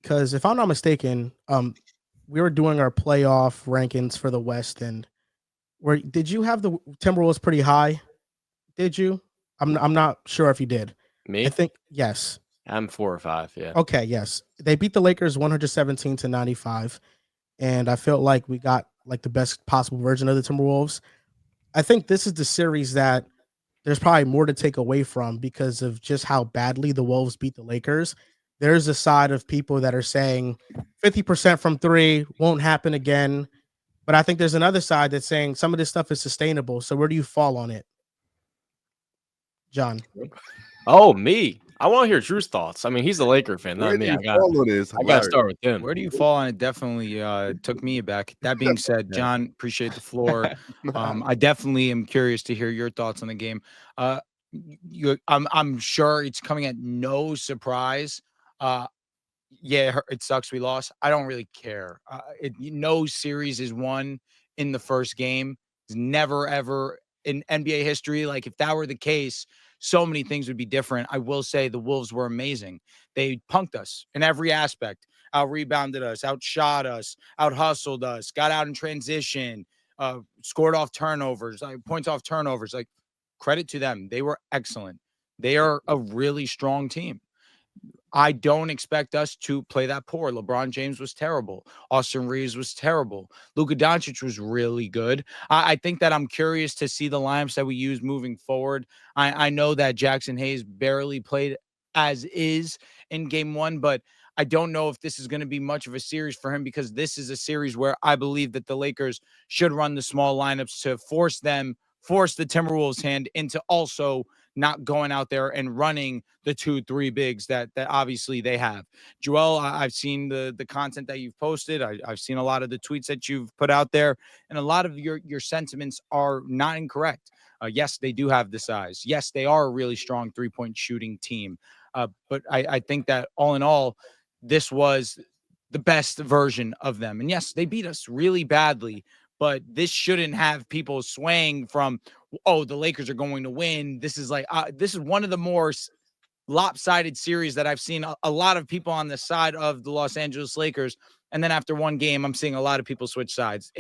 because if I'm not mistaken, we were doing our playoff rankings for the West, and where did you have the Timberwolves pretty high? Did you? I'm not sure if you did. I Me? think yes. I'm 4 or 5. Yeah. Okay, yes. They beat the Lakers 117 to 95, and I felt like we got like the best possible version of the Timberwolves. I think this is the series that there's probably more to take away from because of just how badly the Wolves beat the Lakers. There's a side of people that are saying 50% from three won't happen again. But I think there's another side that's saying some of this stuff is sustainable. So where do you fall on it, John? Oh, me. I want to hear Drew's thoughts. I mean, he's a Laker fan, not Where do me. you fall on this? I got to start with him. Where do you fall on it? Definitely took me aback. That being said, John, appreciate the floor. I definitely am curious to hear your thoughts on the game. I'm sure it's coming at no surprise. Yeah, it sucks we lost. I don't really care. No series is won in the first game. It's never ever in NBA history. Like if that were the case, so many things would be different. I will say the Wolves were amazing. They punked us in every aspect. Out rebounded us, outshot us, out hustled us, got out in transition, scored off turnovers, like points off turnovers. Like credit to them. They were excellent. They are a really strong team. I don't expect us to play that poor. LeBron James was terrible. Austin Reeves was terrible. Luka Doncic was really good. I think that I'm curious to see the lineups that we use moving forward. I know that Jackson Hayes barely played as is in game one, but I don't know if this is going to be much of a series for him because this is a series where I believe that the Lakers should run the small lineups to force the Timberwolves' hand into also not going out there and running the 2-3 bigs that obviously they have. Joel, I've seen the content that you've posted. I've seen a lot of the tweets that you've put out there, and a lot of your sentiments are not incorrect. Yes, they do have the size. Yes, they are a really strong three-point shooting team. But I think that all in all, this was the best version of them. And yes, they beat us really badly, but this shouldn't have people swaying from, oh, the Lakers are going to win. This is this is one of the more lopsided series that I've seen a lot of people on the side of the Los Angeles Lakers. And then after one game, I'm seeing a lot of people switch sides.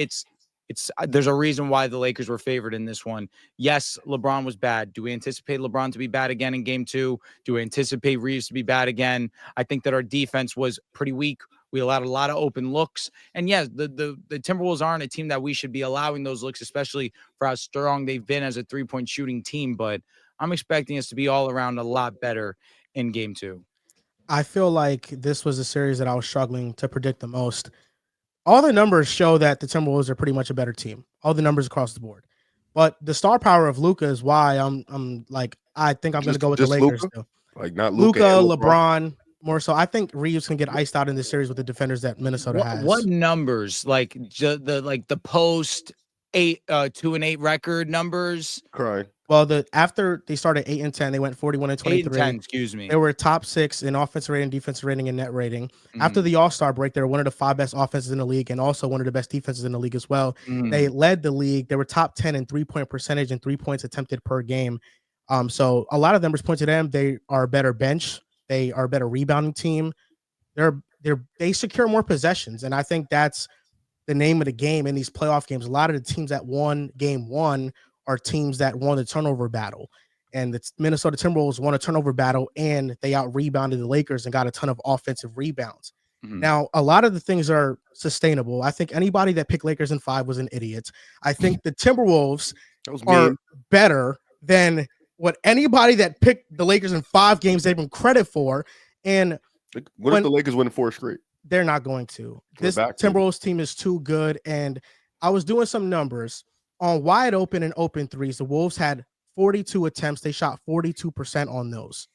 There's a reason why the Lakers were favored in this one. Yes, LeBron was bad. Do we anticipate LeBron to be bad again in game two? Do we anticipate Reeves to be bad again? I think that our defense was pretty weak. We allowed a lot of open looks. And yes, the Timberwolves aren't a team that we should be allowing those looks, especially for how strong they've been as a three-point shooting team. But I'm expecting us to be all around a lot better in game two. I feel like this was a series that I was struggling to predict the most. All the numbers show that the Timberwolves are pretty much a better team. All the numbers across the board. But the star power of Luka is why I'm like, I think I'm going to go with the Lakers Luka? still. Like not Luka, Luka, LeBron, more so. I think Reeves can get iced out in this series with the defenders that Minnesota has. What numbers? Like the post 2-8 record numbers? Crying. Well, after they started 8-10, they went 41-23. 8-10, excuse me. They were top 6 in offensive rating, defensive rating, and net rating. After the All-Star break, they were one of the 5 best offenses in the league and also one of the best defenses in the league as well. They led the league. They were top 10 in 3-point percentage and 3 points attempted per game. So a lot of numbers point to them. They are a better bench. They are a better rebounding team. They secure more possessions, and I think that's the name of the game in these playoff games. A lot of the teams that won game one are teams that won the turnover battle. And the Minnesota Timberwolves won a turnover battle, and they out-rebounded the Lakers and got a ton of offensive rebounds. Now, a lot of the things are sustainable. I think anybody that picked Lakers in 5 was an idiot. I think the Timberwolves are better than what anybody that picked the Lakers in 5 games they've been credit for. And what if the Lakers win 4 straight? They're not going to. This Timberwolves team is too good. And I was doing some numbers. On wide open and open threes, the Wolves had 42 attempts. They shot 42% on those.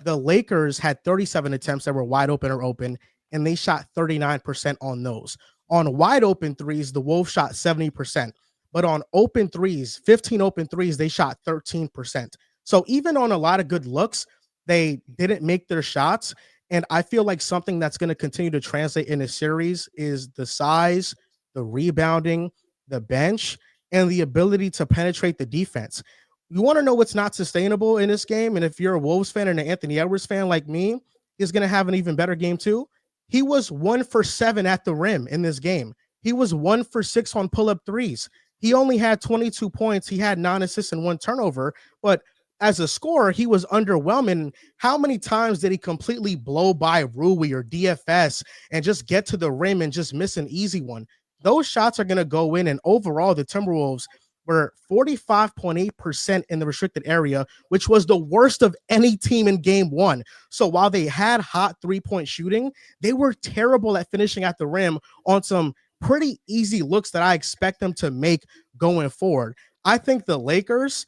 The Lakers had 37 attempts that were wide open or open, and they shot 39% on those. On wide open threes, the Wolves shot 70%. But on open threes, 15 open threes, they shot 13%. So even on a lot of good looks, they didn't make their shots. And I feel like something that's going to continue to translate in a series is the size, the rebounding, the bench, and the ability to penetrate the defense. You want to know what's not sustainable in this game? And if you're a Wolves fan and an Anthony Edwards fan like me, he's going to have an even better game too. He was 1 for 7 at the rim in this game. He was 1 for 6 on pull-up threes. He only had 22 points. He had 9 assists and 1 turnover, but as a scorer, he was underwhelming. How many times did he completely blow by Rui or DFS and just get to the rim and just miss an easy one? Those shots are going to go in, and overall, the Timberwolves were 45.8% in the restricted area, which was the worst of any team in game one. So while they had hot three-point shooting, they were terrible at finishing at the rim on some pretty easy looks that I expect them to make going forward. I think the Lakers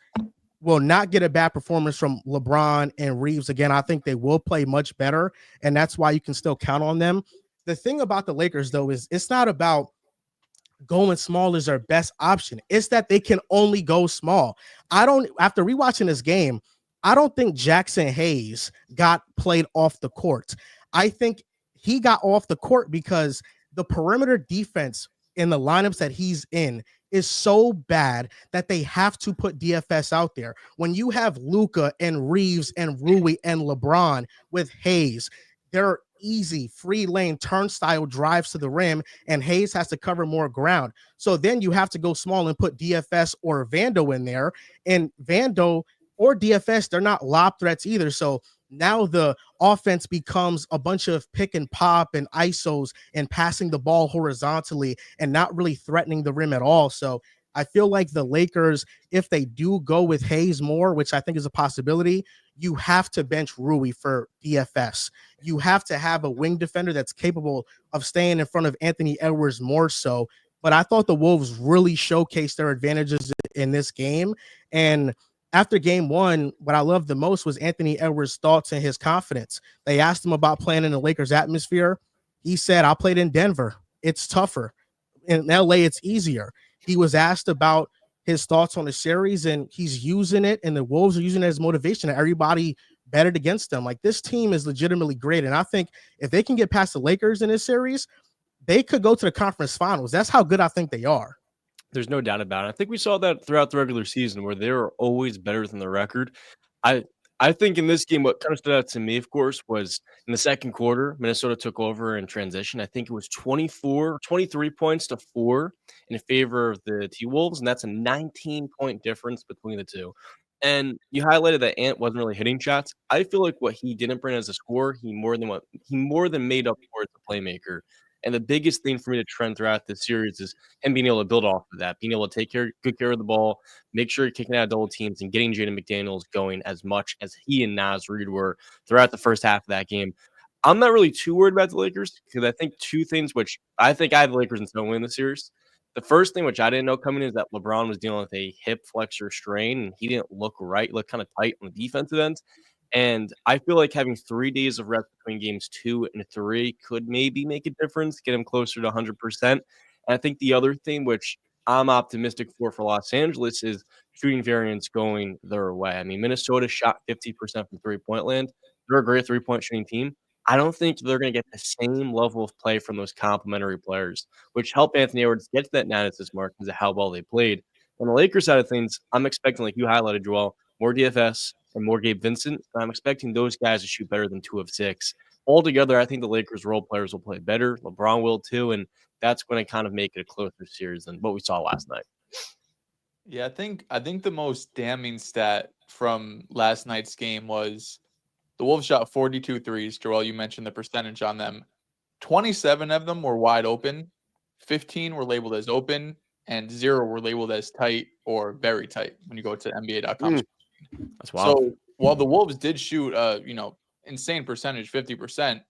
will not get a bad performance from LeBron and Reeves again. I think they will play much better, and that's why you can still count on them. The thing about the Lakers, though, is it's not about going small is their best option. It's that they can only go small. After rewatching this game, I don't think Jackson Hayes got played off the court. I think he got off the court because the perimeter defense in the lineups that he's in is so bad that they have to put DFS out there. When you have Luka and Reeves and Rui and LeBron with Hayes, they're easy free lane turnstile drives to the rim, and Hayes has to cover more ground. So then you have to go small and put DFS or Vando in there, and Vando or DFS, they're not lob threats either. So now the offense becomes a bunch of pick and pop and ISOs and passing the ball horizontally and not really threatening the rim at all. So I feel like the Lakers, if they do go with Hayes more, which I think is a possibility, you have to bench Rui for DFS. You have to have a wing defender that's capable of staying in front of Anthony Edwards more so. But I thought the Wolves really showcased their advantages in this game. And after game one, what I loved the most was Anthony Edwards' thoughts and his confidence. They asked him about playing in the Lakers atmosphere. He said, I played in Denver. It's tougher. In LA, it's easier. He was asked about his thoughts on the series, and he's using it, and the Wolves are using it as motivation. Everybody betted against them. Like, this team is legitimately great, and I think if they can get past the Lakers in this series, they could go to the conference finals. That's how good I think they are. There's no doubt about it. I think we saw that throughout the regular season where they were always better than the record. I I think in this game, what kind of stood out to me, of course, was in the second quarter, Minnesota took over in transition. I think it was 23 points to 4 in favor of the T-Wolves, and that's a 19-point difference between the two. And you highlighted that Ant wasn't really hitting shots. I feel like what he didn't bring as a scorer, he more than made up for as a playmaker. And the biggest thing for me to trend throughout this series is him being able to build off of that, being able to take good care of the ball, make sure you're kicking out double teams, and getting Jaden McDaniels going as much as he and Naz Reid were throughout the first half of that game. I'm not really too worried about the Lakers because I think two things, which I think I have the Lakers in some way in the series. The first thing, which I didn't know coming in, is that LeBron was dealing with a hip flexor strain, and he didn't look right, looked kind of tight on the defensive end. And I feel like having 3 days of rest between games 2 and 3 could maybe make a difference, get him closer to 100%. And I think the other thing, which I'm optimistic for Los Angeles, is shooting variance going their way. I mean, Minnesota shot 50% from three-point land. They're a great three-point shooting team. I don't think they're going to get the same level of play from those complementary players, which helped Anthony Edwards get to that 9 assist mark because of how well they played. On the Lakers side of things, I'm expecting, like you highlighted, Joel, more DFS and more Gabe Vincent. I'm expecting those guys to shoot better than 2 of 6. Altogether, I think the Lakers role players will play better. LeBron will too, and that's going to kind of make it a closer series than what we saw last night. Yeah, I think the most damning stat from last night's game was the Wolves shot 42 threes. Joel, you mentioned the percentage on them. 27 of them were wide open. 15 were labeled as open, and 0 were labeled as tight or very tight when you go to NBA.com. That's wild. So while the Wolves did shoot insane percentage, 50%,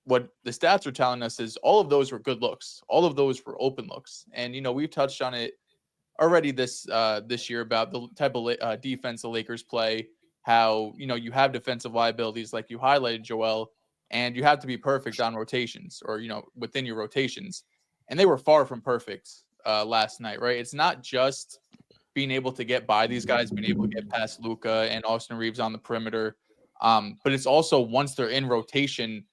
what the stats are telling us is all of those were good looks. All of those were open looks. And, we've touched on it already this year about the type of defense the Lakers play, how, you have defensive liabilities like you highlighted, Joel, and you have to be perfect on rotations or, within your rotations. And they were far from perfect last night, right? It's not just being able to get by these guys, being able to get past Luka and Austin Reeves on the perimeter. But it's also once they're in rotation,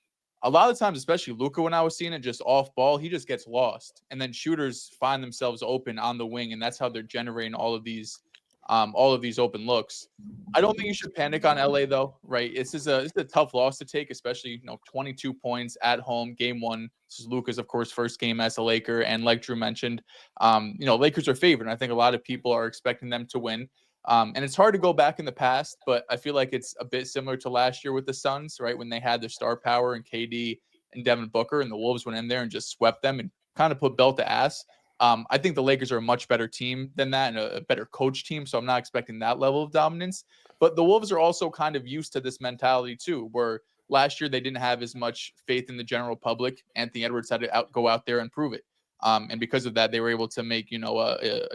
a lot of times, especially Luka, when I was seeing it just off ball, he just gets lost. And then shooters find themselves open on the wing, and that's how they're generating all of these all of these open looks. I don't think you should panic on LA though, right? This is a tough loss to take, especially 22 points at home, game one. This is Luka's, of course, first game as a Laker, and like Drew mentioned, Lakers are favored, and I think a lot of people are expecting them to win. And it's hard to go back in the past, but I feel like it's a bit similar to last year with the Suns, right? When they had their star power and KD and Devin Booker, and the Wolves went in there and just swept them and kind of put belt to ass. I think the Lakers are a much better team than that and a better coach team. So I'm not expecting that level of dominance. But the Wolves are also kind of used to this mentality too, where last year they didn't have as much faith in the general public. Anthony Edwards had to go out there and prove it. And because of that, they were able to make, a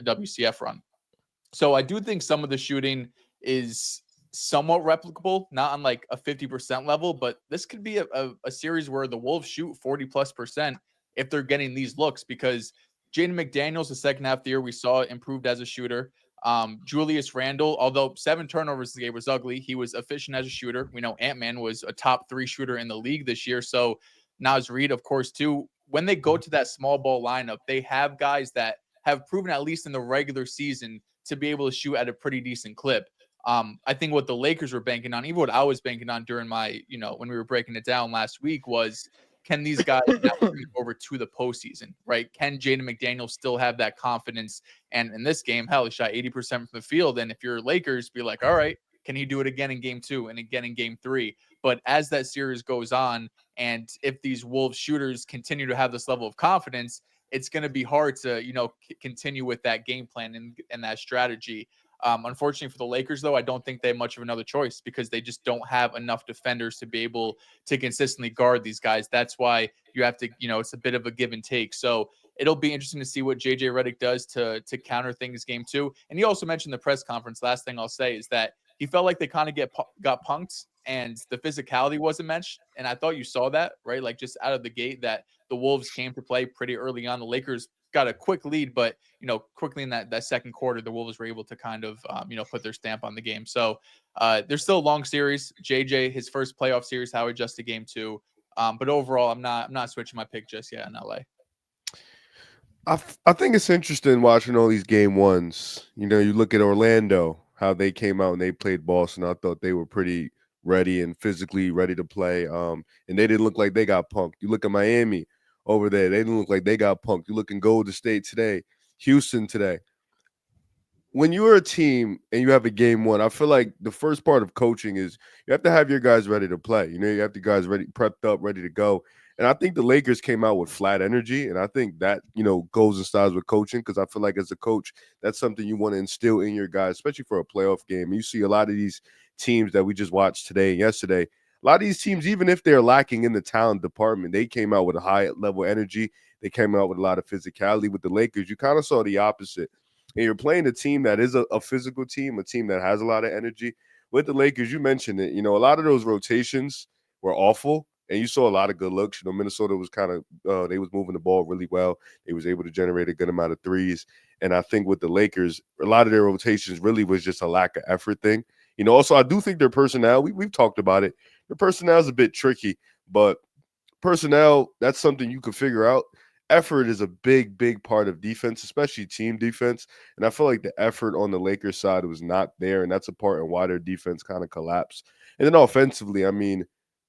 WCF run. So I do think some of the shooting is somewhat replicable, not on like a 50% level, but this could be a series where the Wolves shoot 40+% if they're getting these looks, because Jaden McDaniels, the second half of the year, we saw improved as a shooter. Julius Randle, although 7 turnovers the game was ugly, he was efficient as a shooter. We know Ant-Man was a top 3 shooter in the league this year. So Naz Reid, of course, too. When they go to that small ball lineup, they have guys that have proven, at least in the regular season, to be able to shoot at a pretty decent clip. I think what the Lakers were banking on, even what I was banking on during my, when we were breaking it down last week, was, can these guys now bring over to the postseason, right? Can Jaden McDaniels still have that confidence? And in this game, hell, he shot 80% from the field. And if you're Lakers, be like, all right, can he do it again in game 2 and again in game 3? But as that series goes on, and if these Wolves shooters continue to have this level of confidence, it's going to be hard to, continue with that game plan and that strategy. Unfortunately for the Lakers, though, I don't think they have much of another choice because they just don't have enough defenders to be able to consistently guard these guys. That's why you have to, it's a bit of a give and take. So it'll be interesting to see what JJ Redick does to counter things game 2. And he also mentioned the press conference. Last thing I'll say is that he felt like they kind of got punked and the physicality wasn't matched. And I thought you saw that, right? Like just out of the gate that the Wolves came to play pretty early on. The Lakers got a quick lead, but quickly in that second quarter, the Wolves were able to kind of put their stamp on the game. So there's still a long series. JJ, his first playoff series, how he adjusted game 2. But overall, I'm not switching my pick just yet in LA. I think it's interesting watching all these game ones. You look at Orlando, how they came out and they played Boston. I thought they were pretty ready and physically ready to play. And they didn't look like they got punked. You look at Miami over there, they didn't look like they got punked. You look in Golden State today, Houston today. When you're a team and you have a game 1, I feel like the first part of coaching is you have to have your guys ready to play. You have the guys ready, prepped up, ready to go. And I think the Lakers came out with flat energy, and I think that, goes and styles with coaching, because I feel like as a coach, that's something you want to instill in your guys, especially for a playoff game. You see a lot of these teams that we just watched today and yesterday, a lot of these teams, even if they're lacking in the talent department, they came out with a high-level energy. They came out with a lot of physicality. With the Lakers, you kind of saw the opposite. And you're playing a team that is a physical team, a team that has a lot of energy. With the Lakers, you mentioned it, a lot of those rotations were awful. And you saw a lot of good looks. Minnesota was kind of they was moving the ball really well. They was able to generate a good amount of threes. And I think with the Lakers, a lot of their rotations really was just a lack of effort thing. Also, I do think their personnel, we've talked about it. Their personnel is a bit tricky, but personnel, that's something you can figure out. Effort is a big, big part of defense, especially team defense. And I feel like the effort on the Lakers side was not there. And that's a part in why their defense kind of collapsed. And then offensively,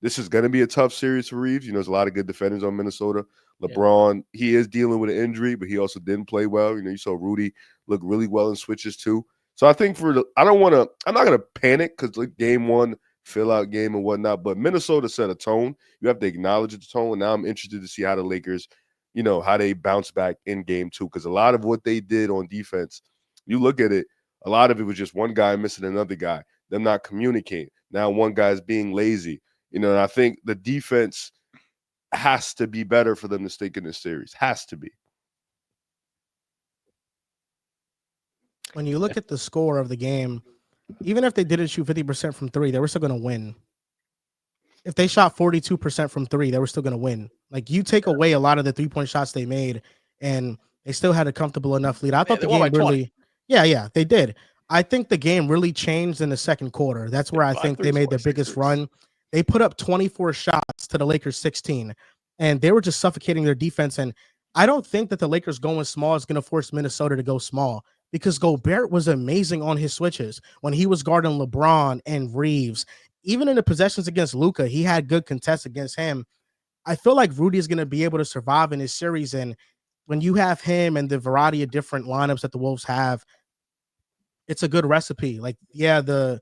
this is going to be a tough series for Reeves. There's a lot of good defenders on Minnesota. LeBron, He is dealing with an injury, but he also didn't play well. You saw Rudy look really well in switches too. So I think I'm not going to panic because game 1, fill out game and whatnot, but Minnesota set a tone. You have to acknowledge the tone. And now I'm interested to see how the Lakers, how they bounce back in game 2, because a lot of what they did on defense, you look at it, a lot of it was just one guy missing another guy, them not communicating. Now one guy's being lazy. And I think the defense has to be better for them to stick in this series. Has to be. When you look at the score of the game, even if they didn't shoot 50% from 3, they were still going to win. If they shot 42% from 3, they were still going to win. Like, you take away a lot of the 3-point shots they made, and they still had a comfortable enough lead. I thought the game really, yeah, they did. I think the game really changed in the second quarter. That's where I think they made their biggest run. They put up 24 shots to the Lakers 16, and they were just suffocating their defense. And I don't think that the Lakers going small is going to force Minnesota to go small, because Gobert was amazing on his switches when he was guarding LeBron and Reeves. Even in the possessions against Luka, he had good contests against him. I feel like Rudy is going to be able to survive in this series. And when you have him and the variety of different lineups that the Wolves have, it's a good recipe. Like, yeah, the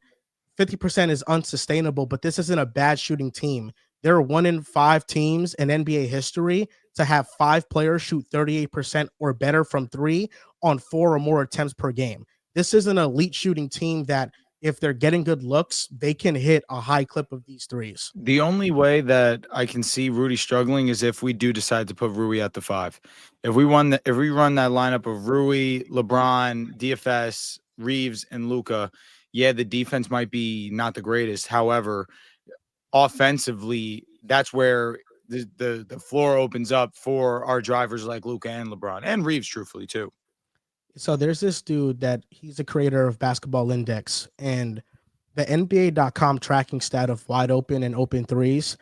50% is unsustainable, but this isn't a bad shooting team. There are 1 in 5 teams in NBA history to have 5 players shoot 38% or better from 3 on 4 or more attempts per game. This is an elite shooting team that if they're getting good looks, they can hit a high clip of these threes. The only way that I can see Rudy struggling is if we do decide to put Rui at the 5. If we run that lineup of Rui, LeBron, DFS, Reeves, and Luka, yeah, the defense might be not the greatest. However, offensively, that's where the floor opens up for our drivers like Luka and LeBron and Reeves, truthfully, too. So there's this dude that he's a creator of Basketball Index, and the NBA.com tracking stat of wide open and open threes.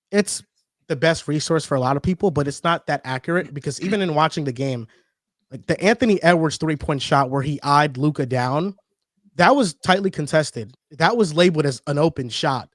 It's the best resource for a lot of people, but it's not that accurate because even in watching the game, like the Anthony Edwards 3-point shot where he eyed Luka down, that was tightly contested. That was labeled as an open shot.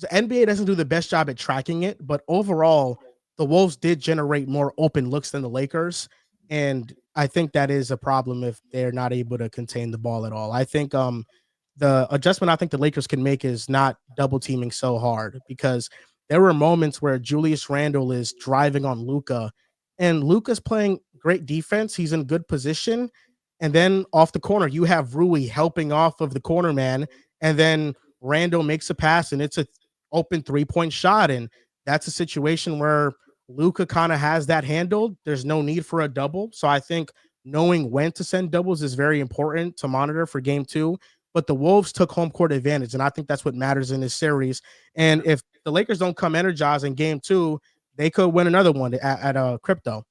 The NBA doesn't do the best job at tracking it, but overall, the Wolves did generate more open looks than the Lakers. And I think that is a problem if they're not able to contain the ball at all. I think the adjustment I think the Lakers can make is not double teaming so hard, because there were moments where Julius Randle is driving on Luka and Luka's playing great defense. He's in good position. And then off the corner, you have Rui helping off of the corner man. And then Randle makes a pass and it's a open 3-point shot. And that's a situation where Luka kind of has that handled. There's no need for a double. So I think knowing when to send doubles is very important to monitor for game 2. But the Wolves took home court advantage, and I think that's what matters in this series. And if the Lakers don't come energized in game 2, they could win another one at Crypto.